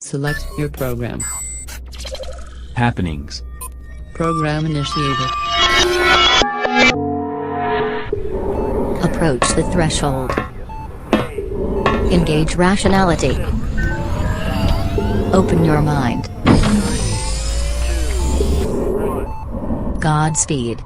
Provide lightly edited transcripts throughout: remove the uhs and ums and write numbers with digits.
Select your program. Happenings. Program initiated. Approach the threshold. Engage rationality. Open your mind. Godspeed.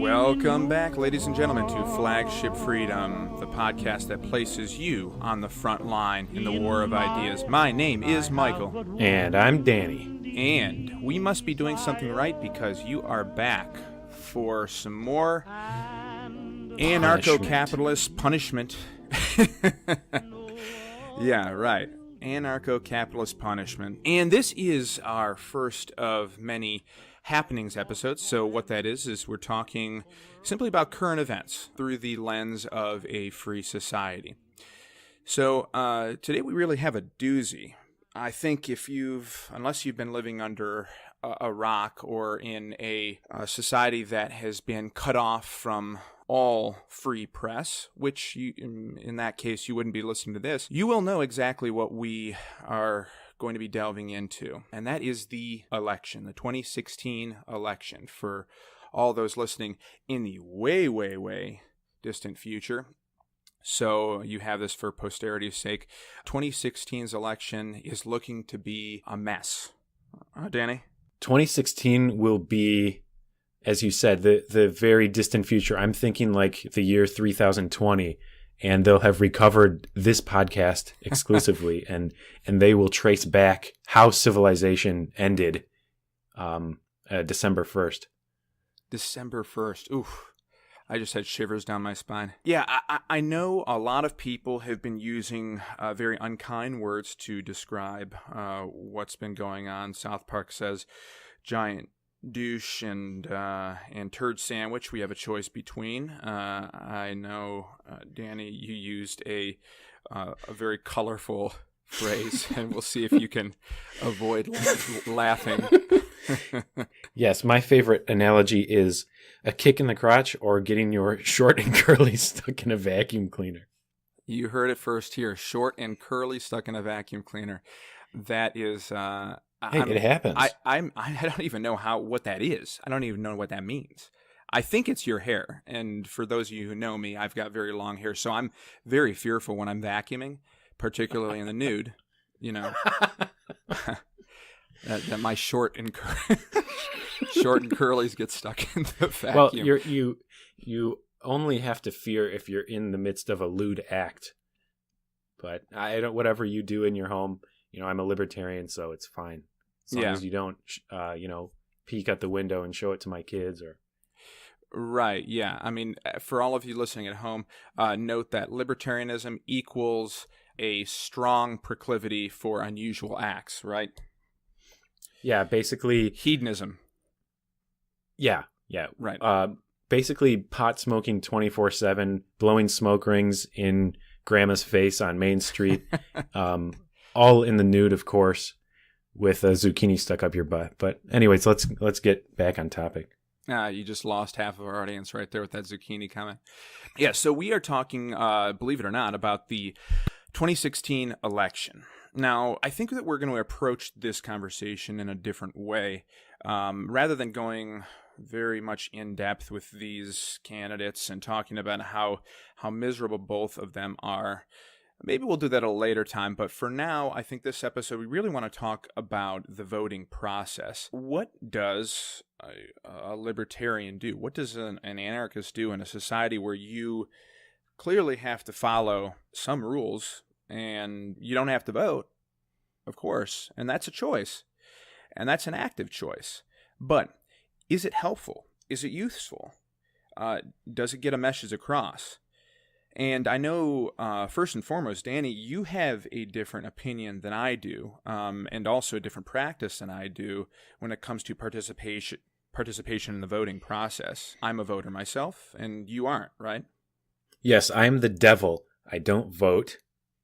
Welcome back, ladies and gentlemen, to Flagship Freedom, the podcast that places you on the front line in the war of ideas. My name is Michael. And I'm Danny. And we must be doing something right because you are back for some more anarcho-capitalist punishment. Yeah, right. Anarcho-capitalist punishment. And this is our first of many happenings episodes. So what that is we're talking simply about current events through the lens of a free society. So today we really have a doozy. I think unless you've been living under a rock or in a society that has been cut off from all free press, which in that case you wouldn't be listening to this, you will know exactly what we are going to be delving into, and that is the election, the 2016 election, for all those listening in the way, way, way distant future. So you have this for posterity's sake. 2016's election is looking to be a mess. Danny? 2016 will be, as you said, the very distant future. I'm thinking like the year 3020. And they'll have recovered this podcast exclusively, and they will trace back how civilization ended December 1st. December 1st. Oof. I just had shivers down my spine. Yeah, I know a lot of people have been using very unkind words to describe what's been going on. South Park says giant douche and turd sandwich. We have a choice between. I know, Danny, you used a very colorful phrase, and we'll see if you can avoid laughing. Yes, my favorite analogy is a kick in the crotch or getting your short and curly stuck in a vacuum cleaner. You heard it first here. Short and curly stuck in a vacuum cleaner. That is... it happens. I don't even know what that is. I don't even know what that means. I think it's your hair. And for those of you who know me, I've got very long hair. So I'm very fearful when I'm vacuuming, particularly in the nude, you know, that my short and curlies get stuck in the vacuum. Well, you only have to fear if you're in the midst of a lewd act. But whatever you do in your home, I'm a libertarian, so it's fine. As long as you don't, peek out the window and show it to my kids or... Right, yeah. I mean, for all of you listening at home, note that libertarianism equals a strong proclivity for unusual acts, right? Yeah, basically... Hedonism. Yeah. Right. Basically pot smoking 24/7, blowing smoke rings in grandma's face on Main Street, all in the nude, of course, with a zucchini stuck up your butt. But anyways, let's get back on topic. You just lost half of our audience right there with that zucchini comment. Yeah, so we are talking, believe it or not, about the 2016 election. Now, I think that we're going to approach this conversation in a different way. Rather than going very much in depth with these candidates and talking about how miserable both of them are, maybe we'll do that at a later time, but for now, I think this episode, we really want to talk about the voting process. What does a libertarian do? What does an anarchist do in a society where you clearly have to follow some rules and you don't have to vote, of course, and that's a choice, and that's an active choice. But is it helpful? Is it useful? Does it get a message across? And I know, first and foremost, Danny, you have a different opinion than I do, and also a different practice than I do when it comes to participation in the voting process. I'm a voter myself, and you aren't, right? Yes, I'm the devil. I don't vote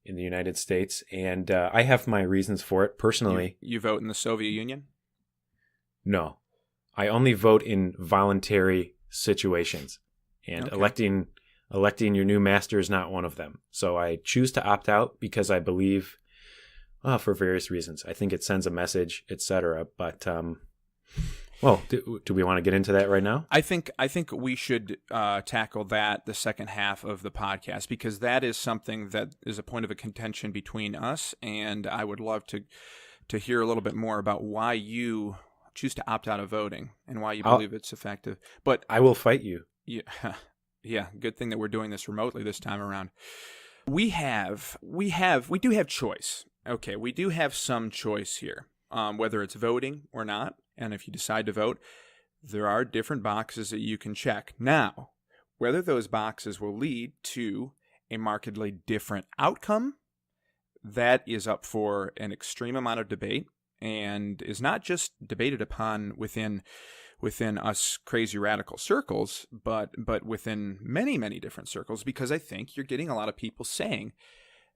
in the United States, and I have my reasons for it personally. You vote in the Soviet Union? No, I only vote in voluntary situations, and Okay. electing your new master is not one of them. So I choose to opt out because I believe, for various reasons. I think it sends a message, etc. But well, do we want to get into that right now? I think we should tackle that the second half of the podcast, because that is something that is a point of a contention between us, and I would love to hear a little bit more about why you choose to opt out of voting and why you I'll, believe it's effective. But I will fight you. yeah, yeah, good thing that we're doing this remotely this time around. We do have choice. Okay, we do have some choice here, whether it's voting or not. And if you decide to vote, there are different boxes that you can check. Now, whether those boxes will lead to a markedly different outcome, that is up for an extreme amount of debate, and is not just debated upon within us crazy radical circles, but within many, many different circles, because I think you're getting a lot of people saying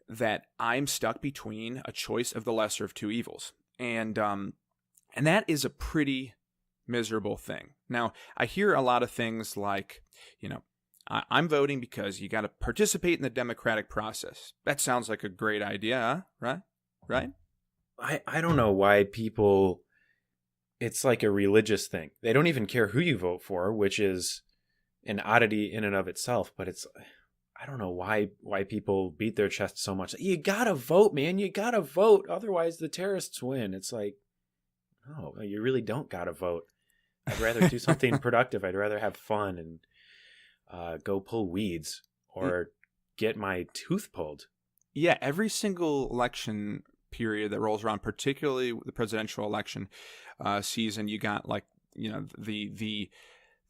that I'm stuck between a choice of the lesser of two evils. And that is a pretty miserable thing. Now, I hear a lot of things like, I'm voting because you got to participate in the democratic process. That sounds like a great idea, huh? Right? I don't know why people, it's like a religious thing. They don't even care who you vote for, which is an oddity in and of itself, but I don't know why people beat their chest so much. You gotta vote, man. You gotta vote. Otherwise the terrorists win. It's like, no, you really don't gotta vote. I'd rather do something productive. I'd rather have fun and go pull weeds or get my tooth pulled. Yeah, every single election period that rolls around, particularly the presidential election season, you got the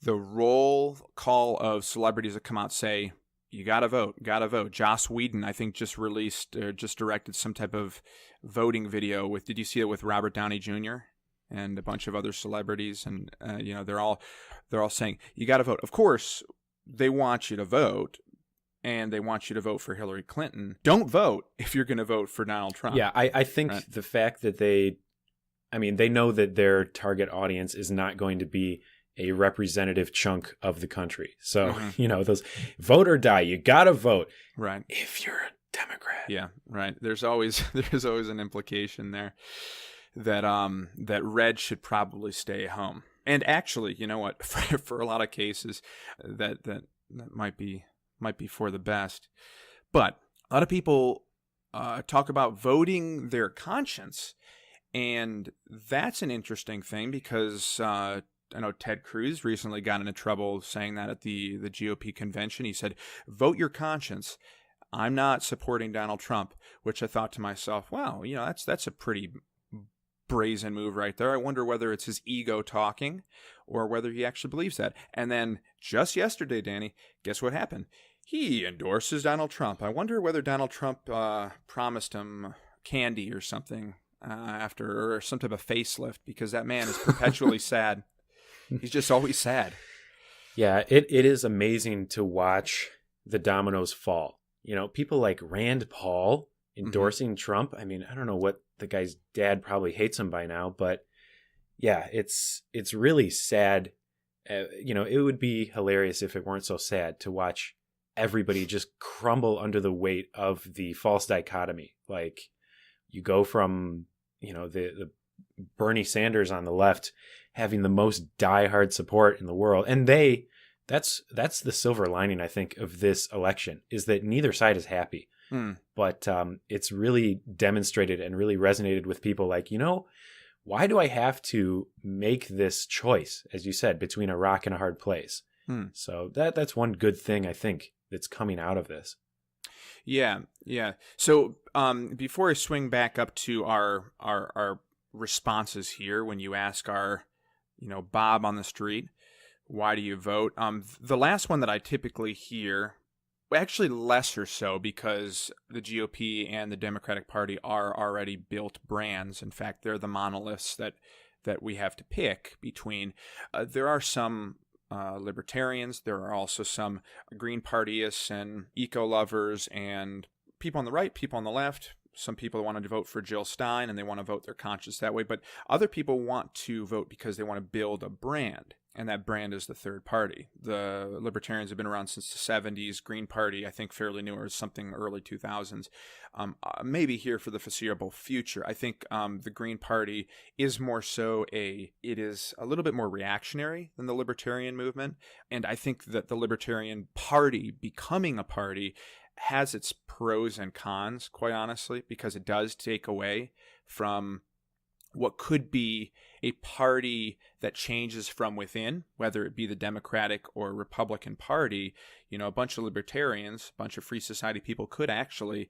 roll call of celebrities that come out say, you gotta vote, gotta vote. Joss Whedon, I think, just directed some type of voting video with. Did you see it with Robert Downey Jr. and a bunch of other celebrities? And they're all saying you gotta vote. Of course, they want you to vote, and they want you to vote for Hillary Clinton. Don't vote if you're going to vote for Donald Trump. Yeah, I think right? The fact that they know that their target audience is not going to be a representative chunk of the country. So, those vote or die, you got to vote. Right. If you're a Democrat. Yeah, right. There's always an implication there that red should probably stay home. And actually, you know what? For a lot of cases, that might be for the best. But a lot of people talk about voting their conscience, and that's an interesting thing because I know Ted Cruz recently got into trouble saying that at the GOP convention. He said, "Vote your conscience. I'm not supporting Donald Trump," which I thought to myself, wow, that's a pretty brazen move right there. I wonder whether it's his ego talking or whether he actually believes that. And then just yesterday, Danny, guess what happened? He endorses Donald Trump. I wonder whether Donald Trump promised him candy or something after, or some type of facelift, because that man is perpetually sad. He's just always sad. Yeah, it is amazing to watch the dominoes fall. People like Rand Paul endorsing Trump. I mean, I don't know what the guy's dad probably hates him by now, but yeah, it's really sad. It would be hilarious if it weren't so sad to watch everybody just crumble under the weight of the false dichotomy. Like, you go from, the Bernie Sanders on the left having the most diehard support in the world. And that's the silver lining, I think, of this election, is that neither side is happy. But it's really demonstrated and really resonated with people like, why do I have to make this choice, as you said, between a rock and a hard place? So that's one good thing, I think, that's coming out of this. Yeah. So before I swing back up to our responses here, when you ask our, Bob on the street, why do you vote? The last one that I typically hear, actually lesser so, because the GOP and the Democratic Party are already built brands. In fact, they're the monoliths that we have to pick between. There are some libertarians. There are also some Green Partyists and eco-lovers and people on the right, people on the left. Some people want to vote for Jill Stein and they want to vote their conscience that way. But other people want to vote because they want to build a brand. And that brand is the third party. The libertarians have been around since the 70s. Green Party, I think fairly new, or something early 2000s. Maybe here for the foreseeable future. I think the Green Party is more so it is a little bit more reactionary than the libertarian movement. And I think that the Libertarian Party becoming a party has its pros and cons, quite honestly, because it does take away from what could be a party that changes from within, whether it be the Democratic or Republican Party. You know, a bunch of libertarians, a bunch of free society people could actually,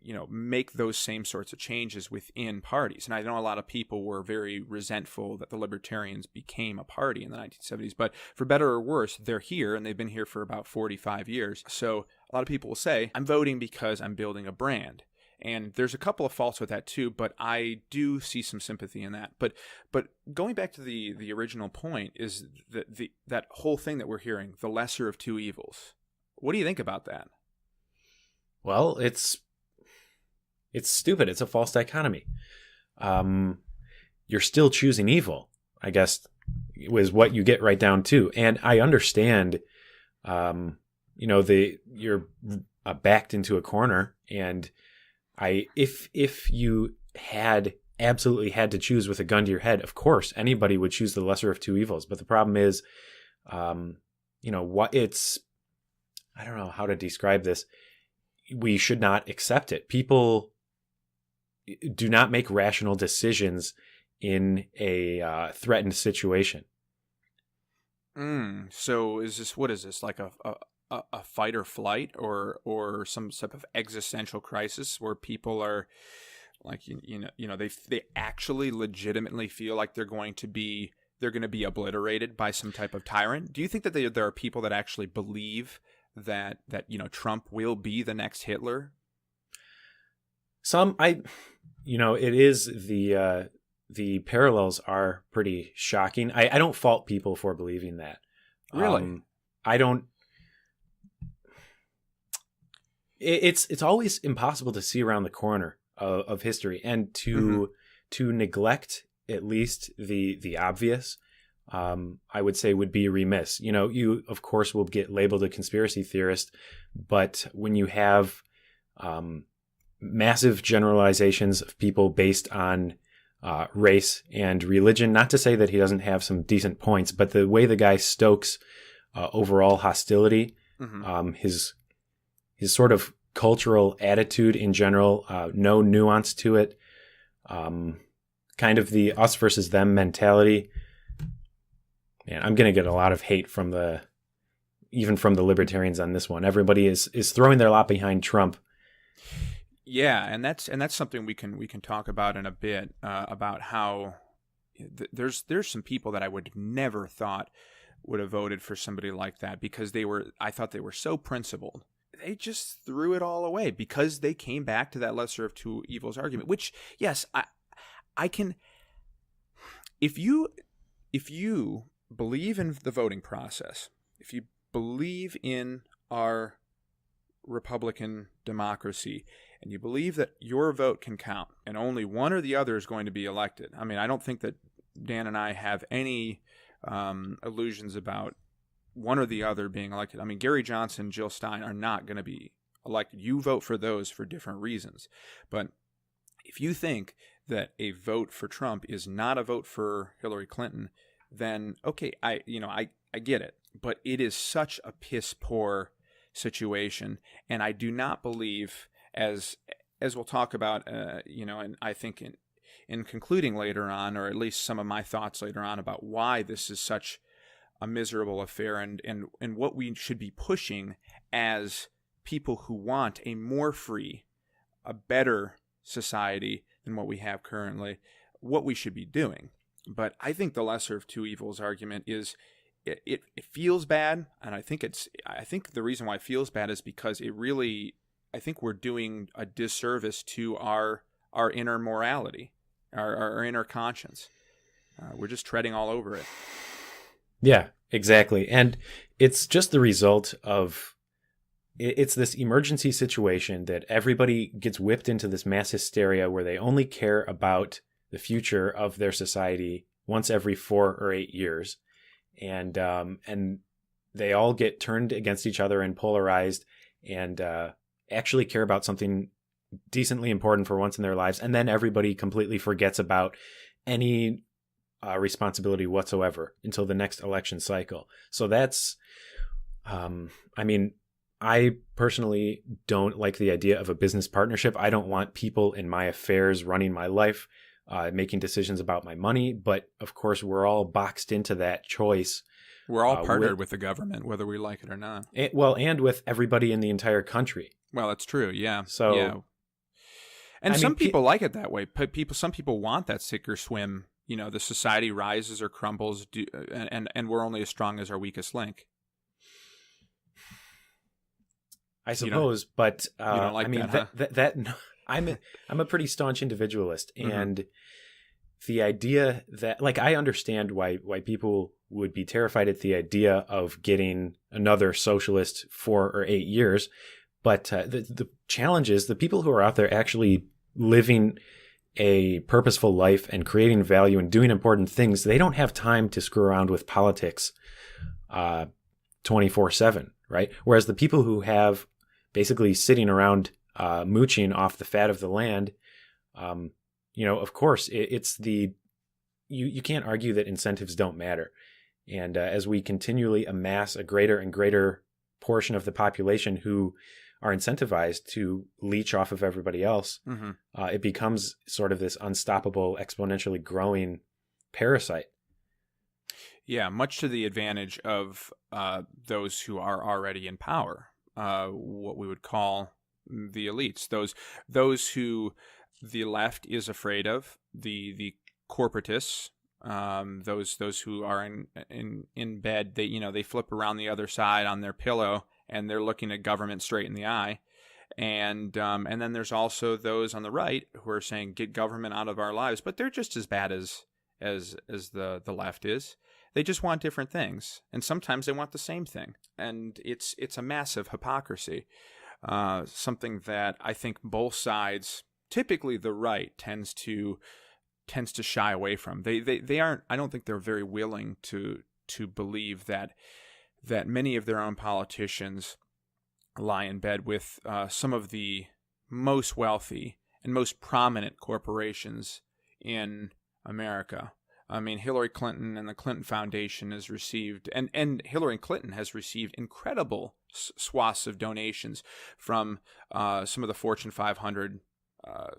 you know, make those same sorts of changes within parties. And I know a lot of people were very resentful that the libertarians became a party in the 1970s, but for better or worse, they're here and they've been here for about 45 years. So a lot of people will say, I'm voting because I'm building a brand. And there's a couple of faults with that too, but I do see some sympathy in that. But going back to the original point is that whole thing that we're hearing, the lesser of two evils. What do you think about that? Well, it's stupid. It's a false dichotomy. You're still choosing evil, I guess, was what you get right down to. And I understand, you're backed into a corner, and if you absolutely had to choose with a gun to your head, of course, anybody would choose the lesser of two evils. But the problem is, I don't know how to describe this. We should not accept it. People do not make rational decisions in a threatened situation. So what is this, like a fight or flight or some type of existential crisis where people are like, they actually legitimately feel like they're going to be obliterated by some type of tyrant? Do you think that there are people that actually believe that Trump will be the next Hitler? It is the parallels are pretty shocking. I don't fault people for believing that. Really? I don't. It's always impossible to see around the corner of history, and to neglect at least the obvious. I would say would be remiss. You of course will get labeled a conspiracy theorist, but when you have massive generalizations of people based on race and religion, not to say that he doesn't have some decent points, but the way the guy stokes overall hostility, his sort of cultural attitude in general, no nuance to it, kind of the us versus them mentality. Man, I'm going to get a lot of hate even from the libertarians on this one. Everybody is throwing their lot behind Trump. Yeah, and that's something we can talk about in a bit, about how there's some people that I would have never thought would have voted for somebody like that, because I thought they were so principled. They just threw it all away because they came back to that lesser of two evils argument, which, yes, I can. If you believe in the voting process, if you believe in our Republican democracy, and you believe that your vote can count and only one or the other is going to be elected. I mean, I don't think that Dan and I have any illusions about one or the other being elected. I mean, Gary Johnson, Jill Stein are not going to be elected. You vote for those for different reasons. But if you think that a vote for Trump is not a vote for Hillary Clinton, then okay, I get it. But it is such a piss poor situation, and I do not believe, as we'll talk about, and I think in concluding later on, or at least some of my thoughts later on about why this is such a miserable affair, and what we should be pushing as people who want a more free, a better society than what we have currently, what we should be doing. But I think the lesser of two evils argument is, it feels bad, and I think the reason why it feels bad is because I think we're doing a disservice to our inner morality, our inner conscience. We're just treading all over it. Yeah, exactly. And it's just the result of it's this emergency situation that everybody gets whipped into this mass hysteria where they only care about the future of their society once every 4 or 8 years. And they all get turned against each other and polarized and actually care about something decently important for once in their lives. And then everybody completely forgets about any responsibility whatsoever until the next election cycle. So that's, I mean, I personally don't like the idea of a business partnership. I don't want people in my affairs running my life, making decisions about my money. But of course, we're all boxed into that choice. We're all partnered with the government, whether we like it or not. And with everybody in the entire country. Well, that's true. Yeah. So, yeah. And some people like it that way. Some people want that sink or swim. You know, the society rises or crumbles, and we're only as strong as our weakest link. I suppose, but you don't like I'm a pretty staunch individualist, and the idea that, like, I understand why people would be terrified at the idea of getting another socialist 4 or 8 years, but the challenge is the people who are out there actually living a purposeful life and creating value and doing important things, they don't have time to screw around with politics 24/7, right? Whereas the people who have basically sitting around mooching off the fat of the land, of course, you can't argue that incentives don't matter. And as we continually amass a greater and greater portion of the population who are incentivized to leech off of everybody else, it becomes sort of this unstoppable, exponentially growing parasite. Yeah, much to the advantage of those who are already in power, what we would call the elites, those who the left is afraid of, the corporatists, those who are in bed, they flip around the other side on their pillow and they're looking at government straight in the eye. And then there's also those on the right who are saying, get government out of our lives, but they're just as bad as the left is. They just want different things, and sometimes they want the same thing, and it's a massive hypocrisy. Something that I think both sides, typically the right, tends to shy away from. They aren't. I don't think they're very willing to believe that many of their own politicians lie in bed with some of the most wealthy and most prominent corporations in America. I mean, Hillary Clinton and the Clinton Foundation has received, and Hillary Clinton has received incredible swaths of donations from some of the Fortune 500,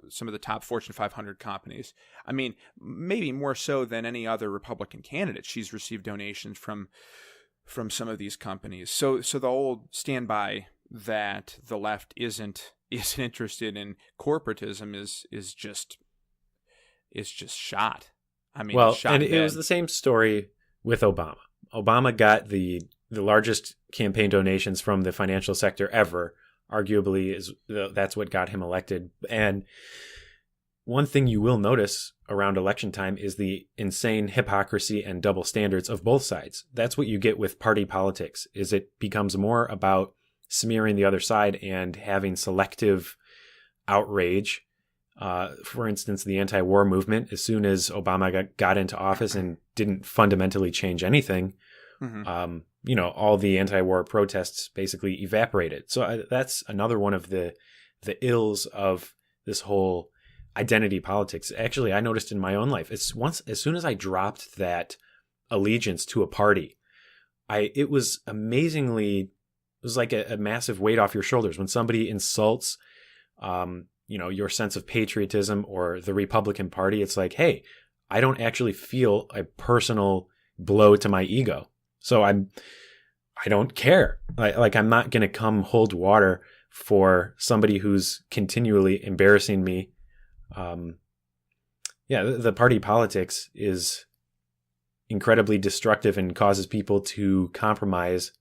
some of the top Fortune 500 companies. I mean, maybe more so than any other Republican candidate. She's received donations from some of these companies. So the old standby that the left isn't interested in corporatism is just shot. I mean, well, and it was the same story with Obama. Obama got the largest campaign donations from the financial sector ever. Arguably, that's what got him elected. And one thing you will notice around election time is the insane hypocrisy and double standards of both sides. That's what you get with party politics. Is it becomes more about smearing the other side and having selective outrage. For instance, the anti-war movement, as soon as Obama got into office and didn't fundamentally change anything, all the anti-war protests basically evaporated. So that's another one of the ills of this whole identity politics. Actually, I noticed in my own life, as soon as I dropped that allegiance to a party, it was like a massive weight off your shoulders when somebody insults your sense of patriotism or the Republican Party. It's like, hey, I don't actually feel a personal blow to my ego. So I don't care. Like I'm not going to come hold water for somebody who's continually embarrassing me. The party politics is incredibly destructive and causes people to compromise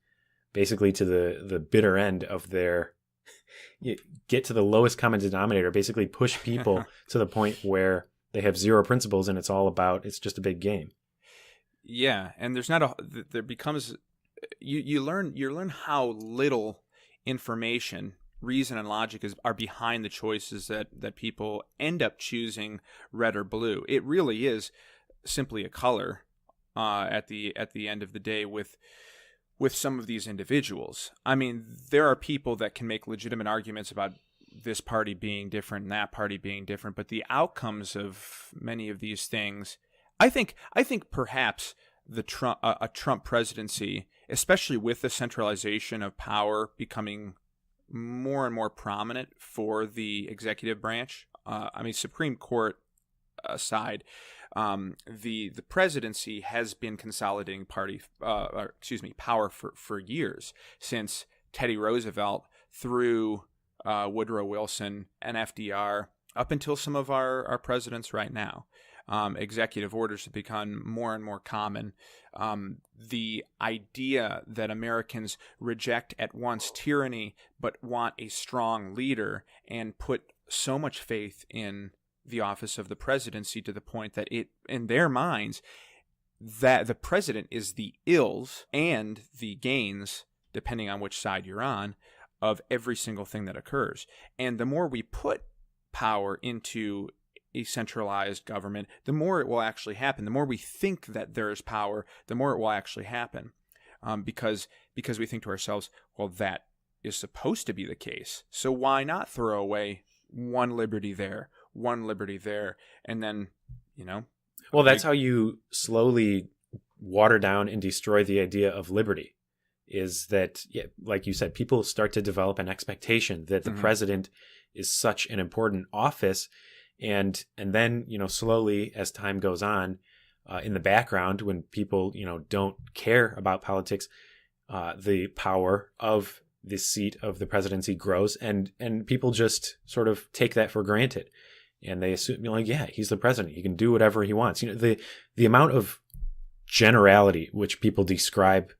basically to the bitter end of their get to the lowest common denominator, basically push people to the point where they have zero principles and it's just a big game. Yeah, and there's not a there becomes you learn how little information, reason, and logic are behind the choices that people end up choosing red or blue. It really is simply a color at the end of the day with some of these individuals. I mean, there are people that can make legitimate arguments about this party being different and that party being different, but the outcomes of many of these things, I think perhaps a Trump presidency, especially with the centralization of power becoming more and more prominent for the executive branch. I mean, Supreme Court aside, the presidency has been consolidating power for years, since Teddy Roosevelt through Woodrow Wilson and FDR up until some of our presidents right now. Executive orders have become more and more common. The idea that Americans reject at once tyranny but want a strong leader and put so much faith in the office of the presidency to the point that it, in their minds, that the president is the ills and the gains, depending on which side you're on, of every single thing that occurs. And the more we put power into a centralized government, the more it will actually happen. The more we think that there is power, the more it will actually happen, because we think to ourselves, well, that is supposed to be the case. So why not throw away one liberty there, and then, Well, that's how you slowly water down and destroy the idea of liberty. Is that, like you said, people start to develop an expectation that the president is such an important office. And then, slowly as time goes on, in the background, when people, don't care about politics, the power of the seat of the presidency grows, and people just sort of take that for granted. And they assume, he's the president. He can do whatever he wants. The amount of generality which people describe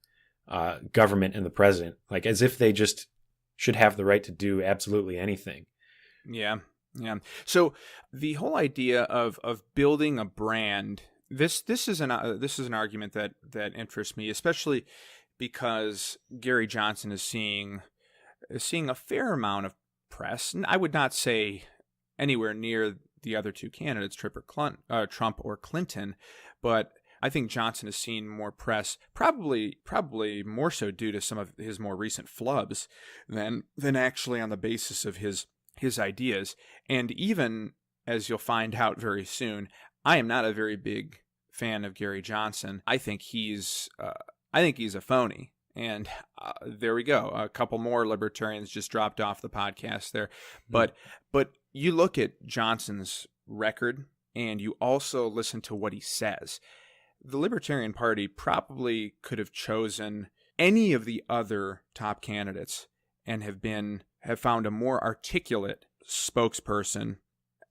government and the president, like as if they just should have the right to do absolutely anything. Yeah. So the whole idea of building a brand, this is an argument that interests me, especially because Gary Johnson is seeing a fair amount of press, and I would not say anywhere near the other two candidates, Trump or Clinton, but I think Johnson has seen more press, probably more so due to some of his more recent flubs than actually on the basis of his ideas. And even, as you'll find out very soon, I am not a very big fan of Gary Johnson. I think he's a phony. And there we go. A couple more libertarians just dropped off the podcast there. But you look at Johnson's record and you also listen to what he says. The Libertarian Party probably could have chosen any of the other top candidates and have found a more articulate spokesperson.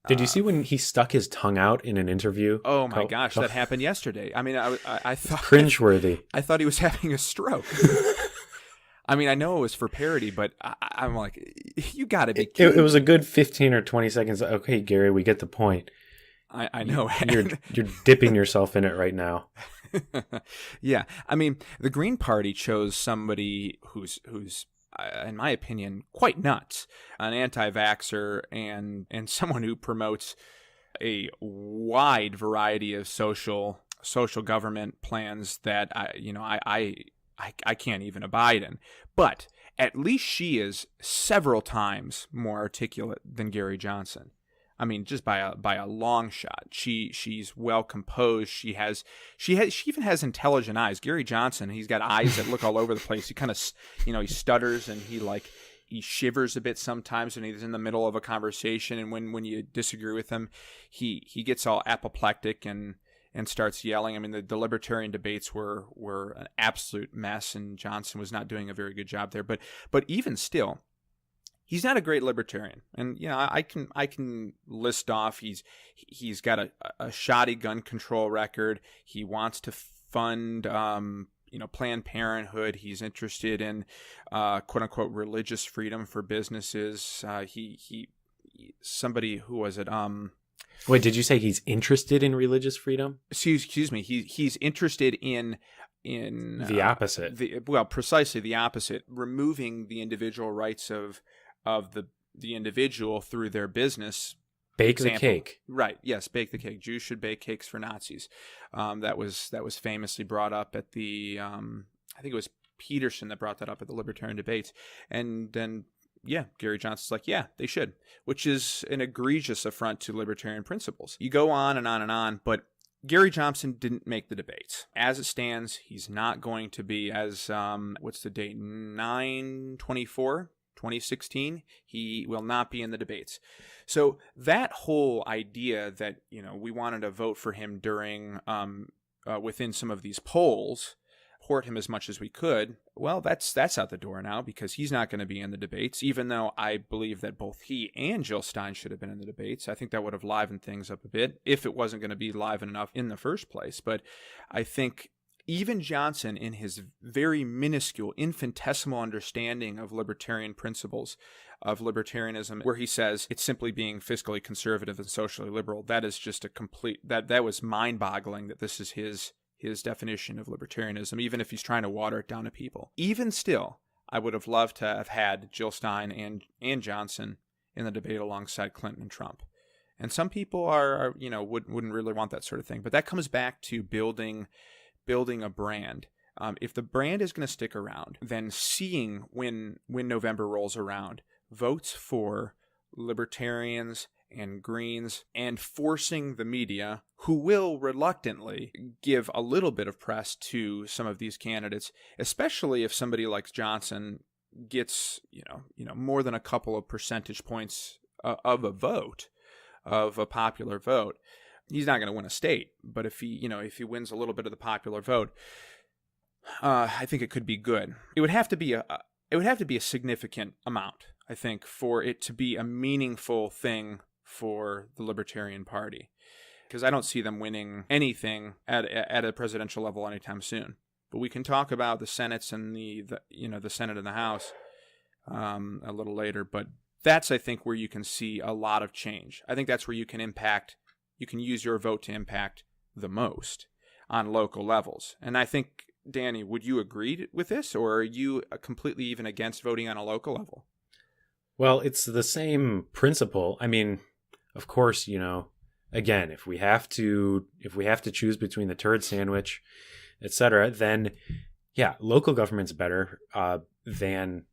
Did you see when he stuck his tongue out in an interview? Oh my gosh, that happened yesterday. I mean, I thought cringeworthy. I thought he was having a stroke. I mean, I know it was for parody, but I'm like, you got to be kidding. It was a good 15 or 20 seconds. Okay, Gary, we get the point. I know. You're dipping yourself in it right now. Yeah, I mean, the Green Party chose somebody who's in my opinion, quite nuts, an anti-vaxxer and someone who promotes a wide variety of social government plans that I can't even abide in. But at least she is several times more articulate than Gary Johnson. I mean, just by a long shot. She's well composed. She even has intelligent eyes. Gary Johnson, he's got eyes that look all over the place. He kind of, he stutters and he shivers a bit sometimes when he's in the middle of a conversation. And when you disagree with him, he gets all apoplectic and starts yelling. I mean, the libertarian debates were an absolute mess, and Johnson was not doing a very good job there. But even still, he's not a great libertarian, and I can list off. He's got a shoddy gun control record. He wants to fund Planned Parenthood. He's interested in quote unquote religious freedom for businesses. He somebody who was it Wait, did you say he's interested in religious freedom? Excuse me. He's interested in The opposite. Precisely the opposite, removing the individual rights of the individual through their business. Bake the cake. Right. Yes, bake the cake. Jews should bake cakes for Nazis. That was famously brought up at the I think it was Peterson that brought that up at the Libertarian debates. And then Gary Johnson's like, yeah, they should, which is an egregious affront to libertarian principles. You go on and on and on, but Gary Johnson didn't make the debates. As it stands, he's not going to be, as what's the date? 9/24/2016. He will not be in the debates. So that whole idea that, we wanted to vote for him during within some of these polls, support him as much as we could, well, that's out the door now, because he's not going to be in the debates, even though I believe that both he and Jill Stein should have been in the debates. I think that would have livened things up a bit if it wasn't going to be livened enough in the first place. But I think even Johnson, in his very minuscule, infinitesimal understanding of libertarian principles, of libertarianism, where he says it's simply being fiscally conservative and socially liberal, that is just a complete, that was mind-boggling that this is his definition of libertarianism, even if he's trying to water it down to people. Even still, I would have loved to have had Jill Stein and Johnson in the debate alongside Clinton and Trump. And some people wouldn't really want that sort of thing. But that comes back to building a brand. If the brand is going to stick around, then seeing when November rolls around, votes for libertarians and Greens, and forcing the media, who will reluctantly give a little bit of press to some of these candidates, especially if somebody like Johnson gets more than a couple of percentage points of a vote, of a popular vote. He's not going to win a state, but if he wins a little bit of the popular vote, I think it could be good. It would have to be a significant amount, I think, for it to be a meaningful thing for the Libertarian Party, because I don't see them winning anything at a presidential level anytime soon. But we can talk about the Senates and the Senate and the House a little later. But that's, I think, where you can see a lot of change. I think that's where you can use your vote to impact the most on local levels. And I think, Danny, would you agree with this, or are you completely even against voting on a local level? Well, it's the same principle. I mean, of course, again, if we have to choose between the turd sandwich, etc., then local government's better than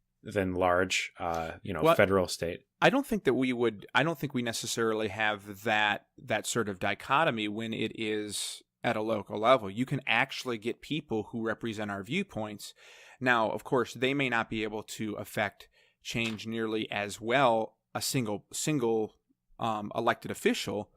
large, federal, state. I don't think we necessarily have that sort of dichotomy when it is at a local level. You can actually get people who represent our viewpoints. Now, of course, they may not be able to affect change nearly as well a single elected official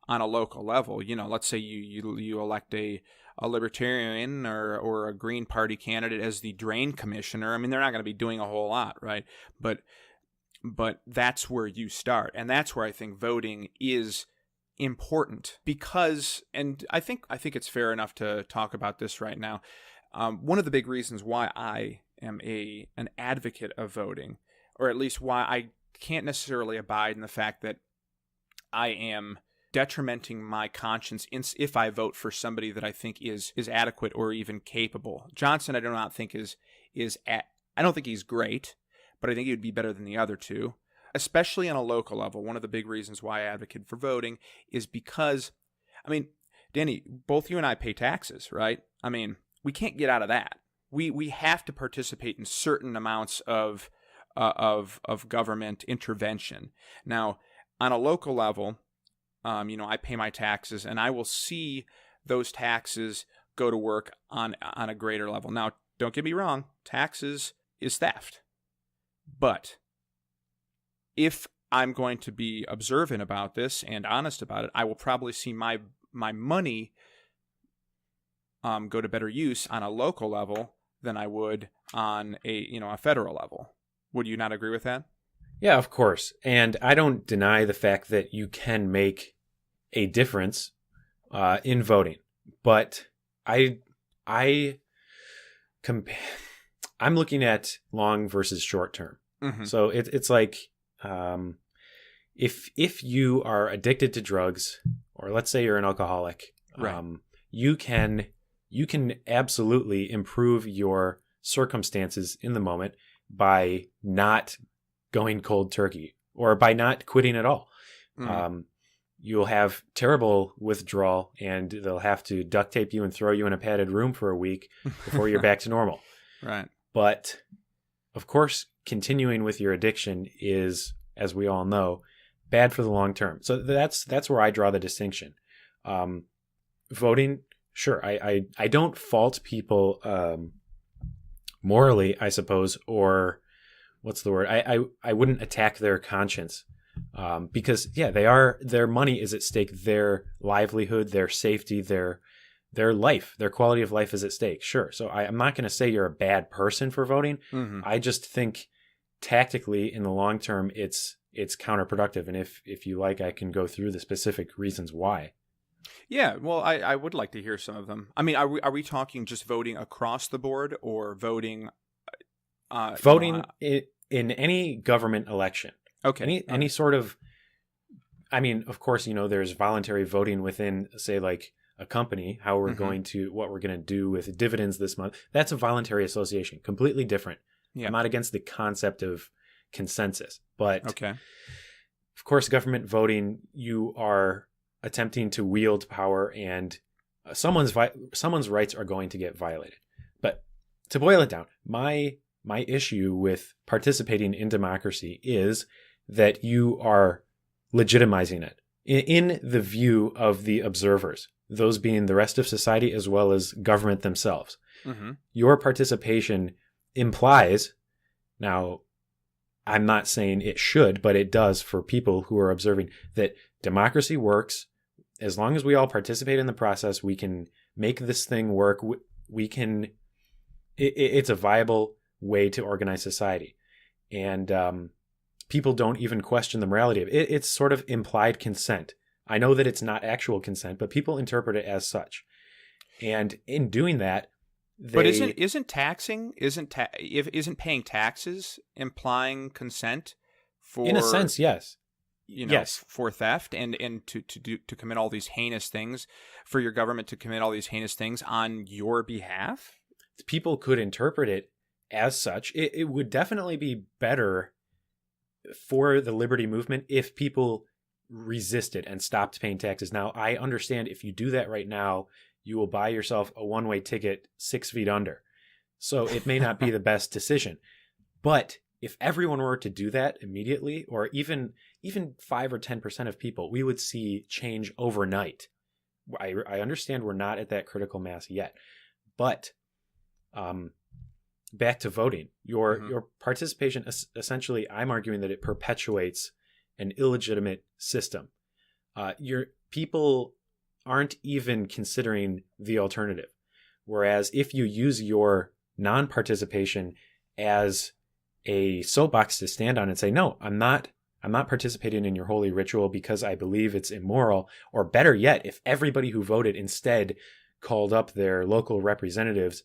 on a local level. Let's say you elect a libertarian or a Green Party candidate as the drain commissioner. I mean, they're not going to be doing a whole lot, right? But that's where you start, and that's where I think voting is important, because, and I think it's fair enough to talk about this right now. One of the big reasons why I am an advocate of voting, or at least why I can't necessarily abide in the fact that I am detrimenting my conscience if I vote for somebody that I think is adequate or even capable. Johnson, I do not think I don't think he's great, but I think he would be better than the other two, especially on a local level. One of the big reasons why I advocate for voting is because, I mean, Danny, both you and I pay taxes, right? I mean, we can't get out of that. We have to participate in certain amounts of government intervention. Now, on a local level, I pay my taxes, and I will see those taxes go to work on a greater level. Now, don't get me wrong, taxes is theft. But if I'm going to be observant about this and honest about it, I will probably see my money go to better use on a local level than I would on a federal level. Would you not agree with that? Yeah, of course. And I don't deny the fact that you can make a difference in voting, but I'm looking at long versus short term. Mm-hmm. So it's like, if you are addicted to drugs, or let's say you're an alcoholic, Right. you can absolutely improve your circumstances in the moment by not going cold turkey or by not quitting at all. You'll have terrible withdrawal, and they'll have to duct tape you and throw you in a padded room for a week before you're back to normal. Right. But of course, continuing with your addiction is, as we all know, bad for the long term. So that's where I draw the distinction. Voting, sure, I don't fault people morally, I suppose, or what's the word? I wouldn't attack their conscience. Because their money is at stake, their livelihood, their safety, their life, their quality of life is at stake. Sure. So I'm not going to say you're a bad person for voting. I just think tactically in the long term, it's counterproductive. And if you like, I can go through the specific reasons why. Yeah, well, I would like to hear some of them. I mean, are we talking just voting across the board, or voting? Voting in any government election. Okay. Any sort of, I mean, of course, there's voluntary voting within, say, like a company, how we're going to, what we're going to do with dividends this month. That's a voluntary association, completely different. Yeah. I'm not against the concept of consensus, but Okay. of course, government voting, you are attempting to wield power, and someone's rights are going to get violated. But to boil it down, my issue with participating in democracy is that you are legitimizing it in the view of the observers, those being the rest of society as well as government themselves. Your participation implies, now I'm not saying it should, but it does for people who are observing, that democracy works. As long as we all participate in the process, we can make this thing work. It's a viable way to organize society. And people don't even question the morality of it. It's sort of implied consent. I know that it's not actual consent, but people interpret it as such. And in doing that, but isn't paying taxes implying consent for, in a sense, yes. Yes, for theft and to commit all these heinous things, for your government to commit all these heinous things on your behalf? People could interpret it as such. It would definitely be better for the liberty movement if people resisted and stopped paying taxes. Now, I understand if you do that right now, you will buy yourself a one-way ticket 6 feet under. So it may not be the best decision. But if everyone were to do that immediately, or even 5 or 10% of people, we would see change overnight. I understand we're not at that critical mass yet. But back to voting, your participation, essentially, I'm arguing that it perpetuates an illegitimate system. Your people aren't even considering the alternative. Whereas if you use your non-participation as a soapbox to stand on and say, no, I'm not participating in your holy ritual because I believe it's immoral, or better yet, if everybody who voted instead called up their local representatives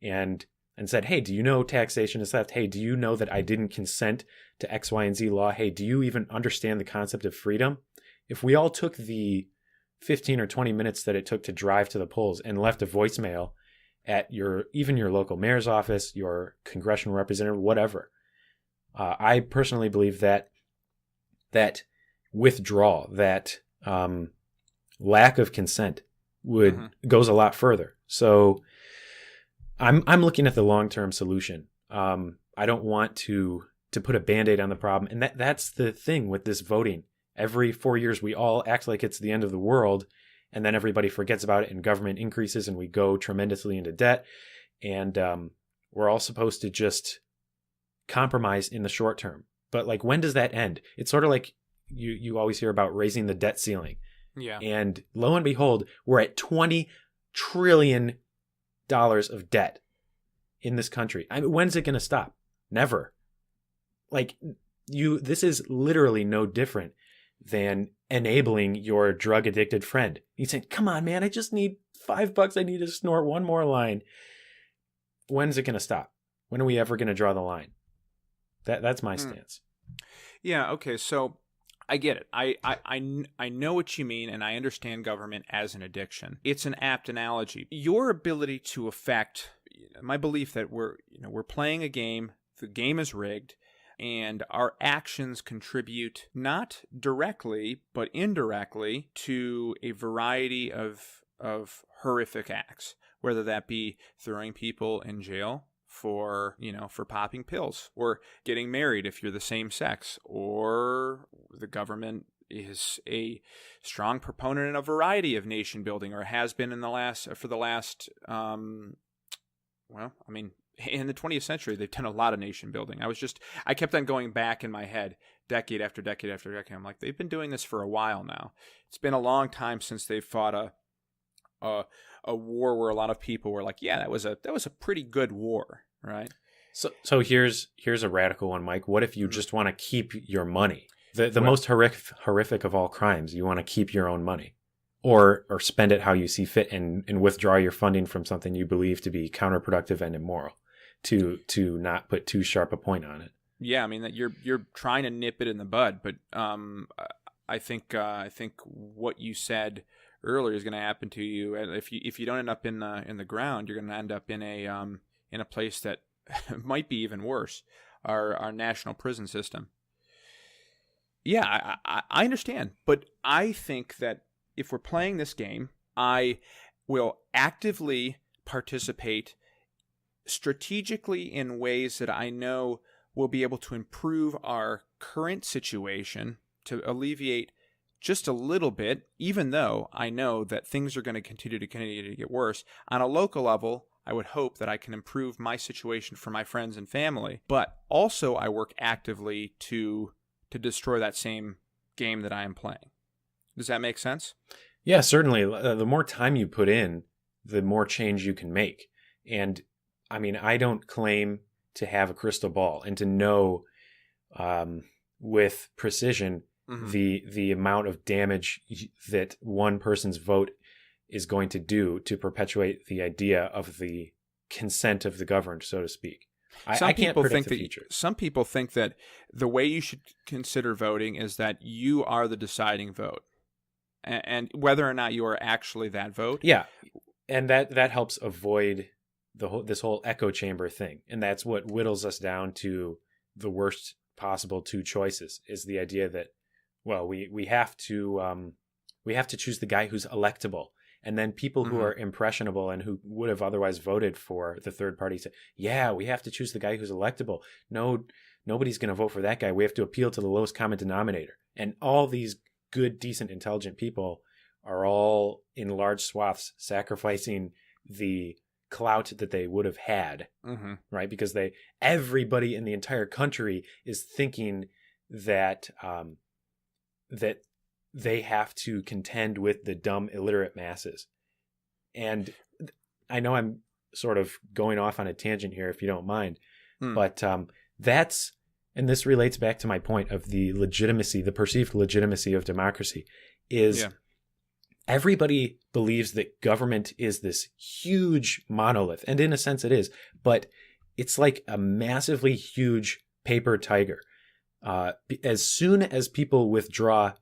and said, hey, do you know taxation is theft? Hey, do you know that I didn't consent to X, Y, and Z law? Hey, do you even understand the concept of freedom? If we all took the 15 or 20 minutes that it took to drive to the polls and left a voicemail at even your local mayor's office, your congressional representative, whatever, I personally believe that withdrawal, that lack of consent goes a lot further. So I'm looking at the long-term solution. I don't want to put a Band-Aid on the problem. And that's the thing with this voting. Every 4 years, we all act like it's the end of the world, and then everybody forgets about it, and government increases, and we go tremendously into debt. And we're all supposed to just compromise in the short term. But like, when does that end? It's sort of like you always hear about raising the debt ceiling. Yeah. And lo and behold, we're at $20 trillion of debt in this country. I mean, when's it going to stop? Never. Like, this is literally no different than enabling your drug addicted friend. He's saying, come on, man, I just need $5. I need to snort one more line. When's it going to stop? When are we ever going to draw the line? That's my stance. Yeah. Okay. So I get it. I know what you mean, and I understand government as an addiction. It's an apt analogy. Your ability to affect my belief that we're playing a game. The game is rigged, and our actions contribute not directly but indirectly to a variety of horrific acts, whether that be throwing people in jail for popping pills, or getting married if you're the same sex, or the government is a strong proponent in a variety of nation building, or has been in the last in the 20th century they've done a lot of nation building. I kept on going back in my head decade after decade after decade. I'm like, they've been doing this for a while now. It's been a long time since they've fought a war where a lot of people were like, yeah, that was a pretty good war, right? So here's a radical one, Mike. What if you just want to keep your money? The most horrific of all crimes, you want to keep your own money, or spend it how you see fit, and withdraw your funding from something you believe to be counterproductive and immoral, to not put too sharp a point on it. Yeah, I mean that you're trying to nip it in the bud, but I think what you said earlier is going to happen to you, and if you don't end up in the ground, you're going to end up in a place that might be even worse, our national prison system. Yeah, I understand, but I think that if we're playing this game, I will actively participate strategically in ways that I know will be able to improve our current situation, to alleviate just a little bit, even though I know that things are going to continue to get worse. On a local level, I would hope that I can improve my situation for my friends and family, but also I work actively to destroy that same game that I am playing. Does that make sense? Yeah, certainly. The more time you put in, the more change you can make. And I mean, I don't claim to have a crystal ball and to know with precision the amount of damage that one person's vote is going to do to perpetuate the idea of the consent of the governed, so to speak. I can't predict the future. Some people think that the way you should consider voting is that you are the deciding vote, and whether or not you are actually that vote. Yeah, and that helps avoid this whole echo chamber thing, and that's what whittles us down to the worst possible two choices. Is the idea that, well, we have to choose the guy who's electable. And then people who are impressionable and who would have otherwise voted for the third party say, yeah, we have to choose the guy who's electable. No, nobody's going to vote for that guy. We have to appeal to the lowest common denominator. And all these good, decent, intelligent people are all in large swaths sacrificing the clout that they would have had, right? Because everybody in the entire country is thinking that that they have to contend with the dumb, illiterate masses. And I know I'm sort of going off on a tangent here, if you don't mind, but and this relates back to my point of the legitimacy, the perceived legitimacy of democracy, is everybody believes that government is this huge monolith, and in a sense it is, but it's like a massively huge paper tiger. As soon as people withdraw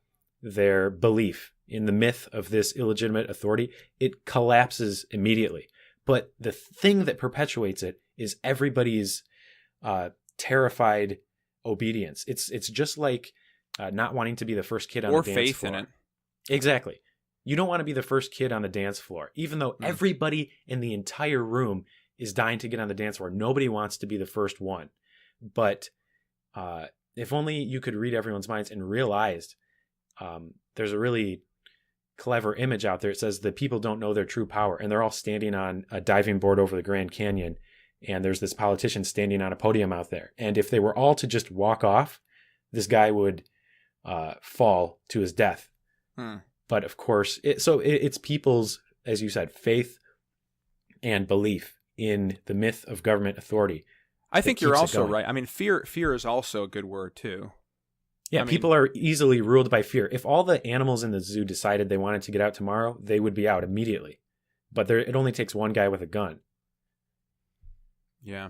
their belief in the myth of this illegitimate authority, it collapses immediately. But the thing that perpetuates it is everybody's terrified obedience. It's just like not wanting to be the first kid on the dance floor. Or faith in it. Exactly. You don't want to be the first kid on the dance floor, even though everybody in the entire room is dying to get on the dance floor. Nobody wants to be the first one. But if only you could read everyone's minds and realized there's a really clever image out there. It says the people don't know their true power, and they're all standing on a diving board over the Grand Canyon, and there's this politician standing on a podium out there. And if they were all to just walk off, this guy would fall to his death. But of course, it's people's, as you said, faith and belief in the myth of government authority. I think you're also right. I mean, fear is also a good word too. Yeah, people are easily ruled by fear. If all the animals in the zoo decided they wanted to get out tomorrow, they would be out immediately. But it only takes one guy with a gun. Yeah.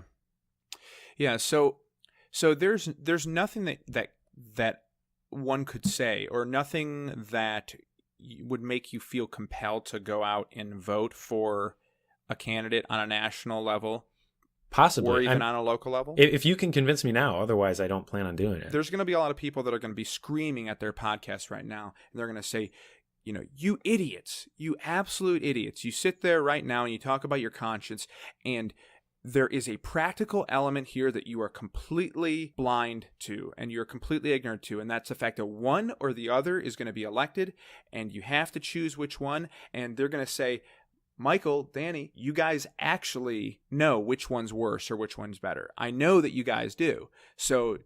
So there's nothing that one could say, or nothing that would make you feel compelled to go out and vote for a candidate on a national level, Possibly. or even on a local level? If you can convince me now, otherwise I don't plan on doing it. There's going to be a lot of people that are going to be screaming at their podcast right now, and they're going to say, you idiots, you absolute idiots. You sit there right now and you talk about your conscience, and there is a practical element here that you are completely blind to and you're completely ignorant to, and that's the fact that one or the other is going to be elected, and you have to choose which one, and they're going to say, Michael, Danny, you guys actually know which one's worse or which one's better. I know that you guys do. So,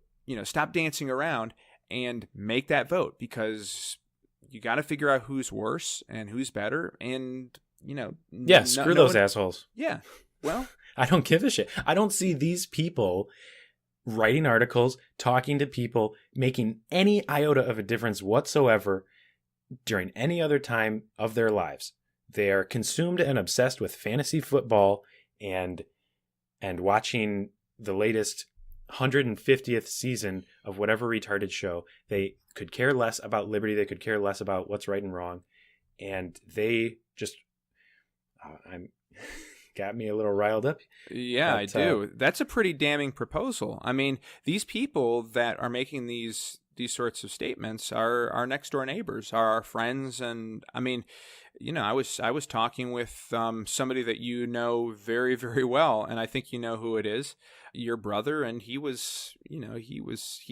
stop dancing around and make that vote, because you got to figure out who's worse and who's better. And, screw those assholes. Yeah. Well, I don't give a shit. I don't see these people writing articles, talking to people, making any iota of a difference whatsoever during any other time of their lives. They are consumed and obsessed with fantasy football and watching the latest 150th season of whatever retarded show. They could care less about liberty. They could care less about what's right and wrong. And they just, got me a little riled up. Yeah, I do. That's a pretty damning proposal. I mean, these people that are making these sorts of statements are our next door neighbors, are our friends. And I mean, I was talking with somebody that you know very, very well, and I think you know who it is, your brother, and he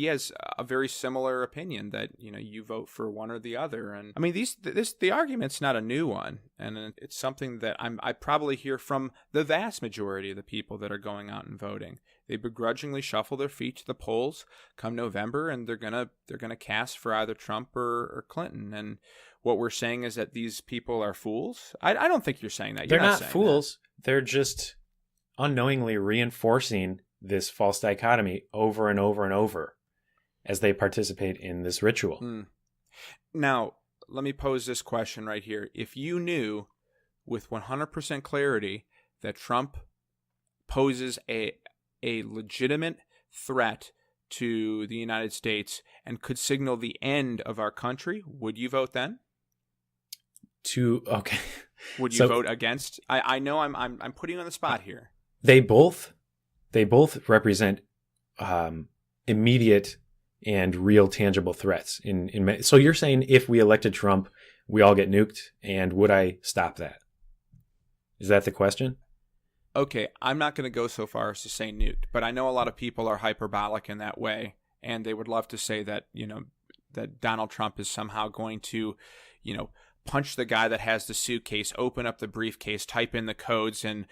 has a very similar opinion that you vote for one or the other. And I mean, the argument's not a new one, and it's something that I probably hear from the vast majority of the people that are going out and voting. They begrudgingly shuffle their feet to the polls come November, and they're gonna cast for either Trump or Clinton. And what we're saying is that these people are fools. I don't think you're saying that. They're not fools. They're just unknowingly reinforcing this false dichotomy over and over and over as they participate in this ritual. Now, let me pose this question right here. If you knew with 100% clarity that Trump poses a legitimate threat to the United States and could signal the end of our country, would you vote then? Okay. Would you vote against? I know I'm putting you on the spot here. They both represent immediate and real tangible threats. So you're saying if we elected Trump, we all get nuked, and would I stop that? Is that the question? Okay, I'm not going to go so far as to say nuked, but I know a lot of people are hyperbolic in that way, and they would love to say that, that Donald Trump is somehow going to, punch the guy that has the suitcase, open up the briefcase, type in the codes, and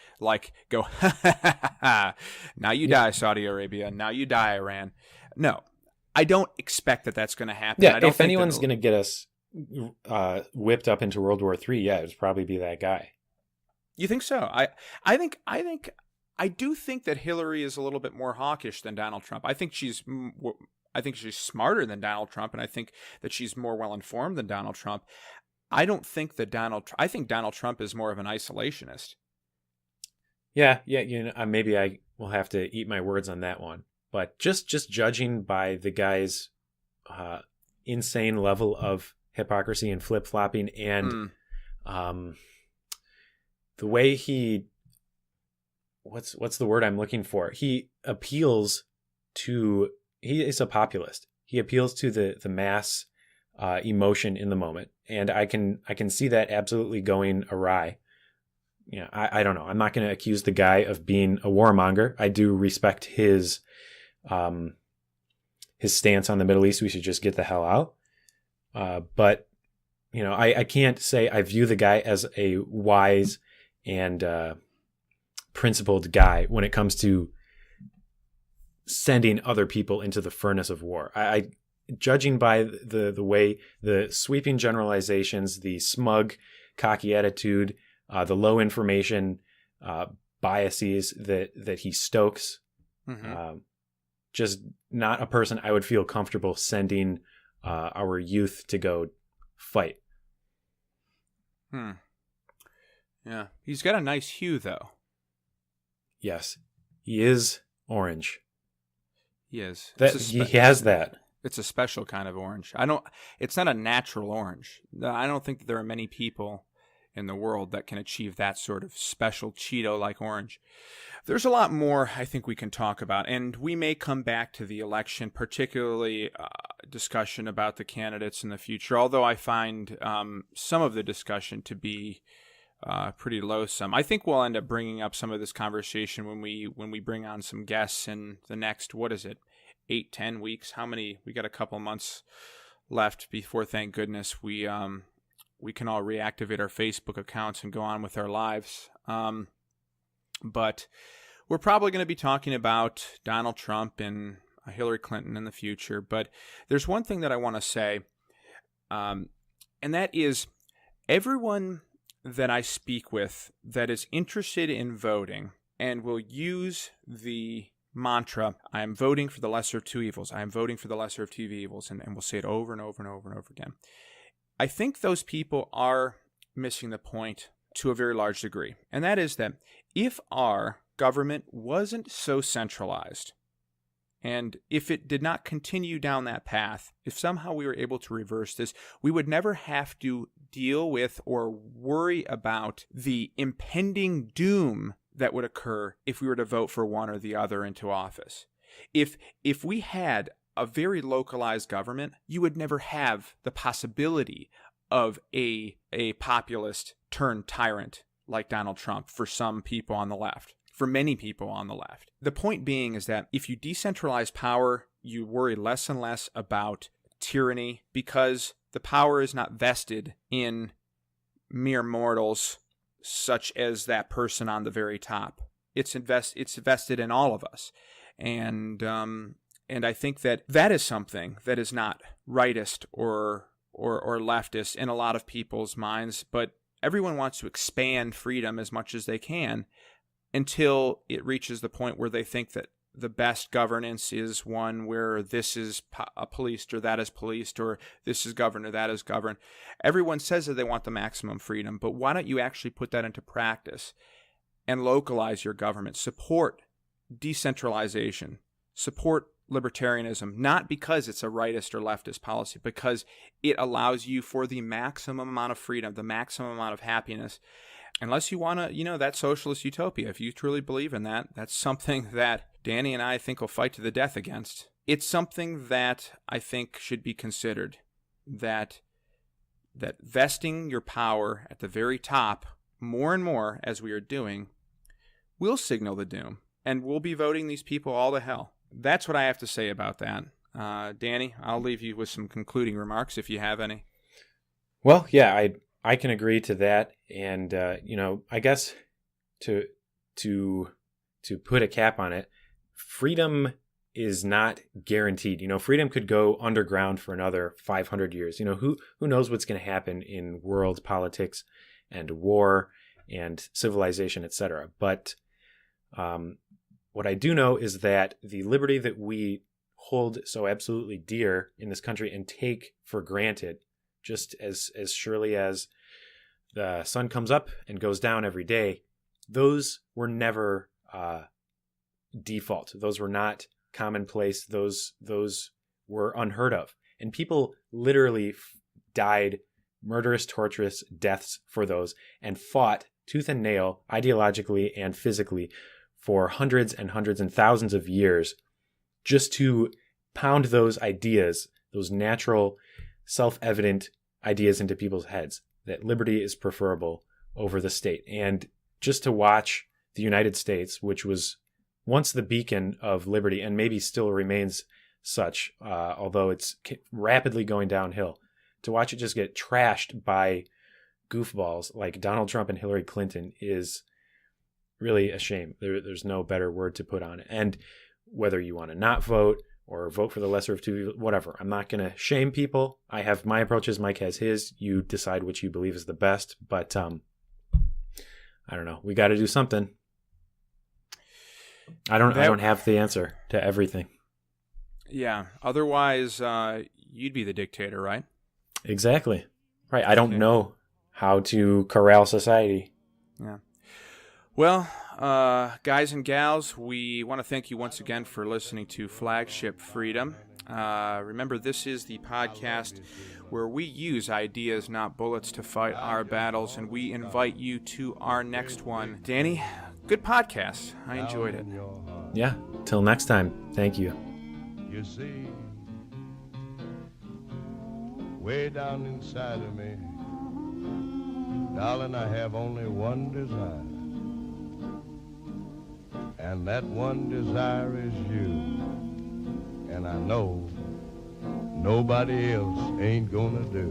go, ha, ha, ha, ha. Now you die, Saudi Arabia. Now you die, Iran. No, I don't expect that that's going to happen. Yeah, if anyone's going to get us whipped up into World War III, it would probably be that guy. You think so? I do think that Hillary is a little bit more hawkish than Donald Trump. I think she's smarter than Donald Trump, and I think that she's more well informed than Donald Trump. I think Donald Trump is more of an isolationist. Yeah. Maybe I will have to eat my words on that one. But just judging by the guy's insane level of hypocrisy and flip-flopping, and the way he, what's the word I'm looking for? He is a populist. He appeals to the mass emotion in the moment. And I can see that absolutely going awry. I don't know. I'm not going to accuse the guy of being a warmonger. I do respect his stance on the Middle East. We should just get the hell out. But I can't say I view the guy as a wise and principled guy when it comes to sending other people into the furnace of war. Judging by the way, the sweeping generalizations, the smug, cocky attitude, the low information biases that he stokes, just not a person I would feel comfortable sending our youth to go fight. Yeah, he's got a nice hue, though. Yes, he is orange. He is. He has that. It's a special kind of orange. It's not a natural orange. I don't think that there are many people in the world that can achieve that sort of special Cheeto-like orange. There's a lot more I think we can talk about, and we may come back to the election, particularly discussion about the candidates in the future, although I find some of the discussion to be pretty loathsome. I think we'll end up bringing up some of this conversation when we bring on some guests in the next, 8-10 weeks. How many? We got a couple months left before, thank goodness, we can all reactivate our Facebook accounts and go on with our lives. But we're probably going to be talking about Donald Trump and Hillary Clinton in the future. But there's one thing that I want to say, and that is everyone that I speak with that is interested in voting and will use the mantra, I am voting for the lesser of two evils. I am voting for the lesser of two evils. And we'll say it over and over and over and over again. I think those people are missing the point to a very large degree. And that is that if our government wasn't so centralized, and if it did not continue down that path, if somehow we were able to reverse this, we would never have to deal with or worry about the impending doom that would occur if we were to vote for one or the other into office. If we had a very localized government, you would never have the possibility of a populist turned tyrant like Donald Trump for some people on the left, for many people on the left. The point being is that if you decentralize power, you worry less and less about tyranny because the power is not vested in mere mortals such as that person on the very top. It's vested in all of us. And I think that is something that is not rightist or leftist in a lot of people's minds, but everyone wants to expand freedom as much as they can until it reaches the point where they think that the best governance is one where this is policed or that is policed or this is governed or that is governed. Everyone says that they want the maximum freedom, but why don't you actually put that into practice and localize your government? Support decentralization. Support libertarianism, not because it's a rightist or leftist policy, because it allows you for the maximum amount of freedom, the maximum amount of happiness. Unless you want to, that socialist utopia, if you truly believe in that, that's something that Danny and I think will fight to the death against. It's something that I think should be considered, that vesting your power at the very top more and more, as we are doing, will signal the doom, and we'll be voting these people all to hell. That's what I have to say about that. Danny, I'll leave you with some concluding remarks if you have any. Well, yeah, I can agree to that, and I guess to put a cap on it, freedom is not guaranteed. Freedom could go underground for another 500 years. Who knows what's going to happen in world politics and war and civilization, etc. But what I do know is that the liberty that we hold so absolutely dear in this country and take for granted, just as surely as the sun comes up and goes down every day, those were never default. Those were not commonplace. Those were unheard of. And people literally died murderous, torturous deaths for those and fought tooth and nail, ideologically and physically, for hundreds and hundreds and thousands of years just to pound those ideas, those natural, self-evident ideas into people's heads, that liberty is preferable over the state. And just to watch the United States, which was once the beacon of liberty and maybe still remains such, although it's rapidly going downhill, to watch it just get trashed by goofballs like Donald Trump and Hillary Clinton is really a shame. There's no better word to put on it. And whether you want to not vote or vote for the lesser of two, whatever, I'm not going to shame people. I have my approaches. Mike has his. You decide which you believe is the best. But I don't know. We got to do something. I don't have the answer to everything. Yeah. Otherwise, you'd be the dictator, right? Exactly. Right. I don't know how to corral society. Yeah. Well, guys and gals, we want to thank you once again for listening to Flagship Freedom. Remember, this is the podcast where we use ideas, not bullets, to fight our battles, and we invite you to our next one. Danny, good podcast. I enjoyed it. Yeah. Till next time. Thank you. You see, way down inside of me, darling, I have only one desire. And that one desire is you. And I know nobody else ain't gonna do.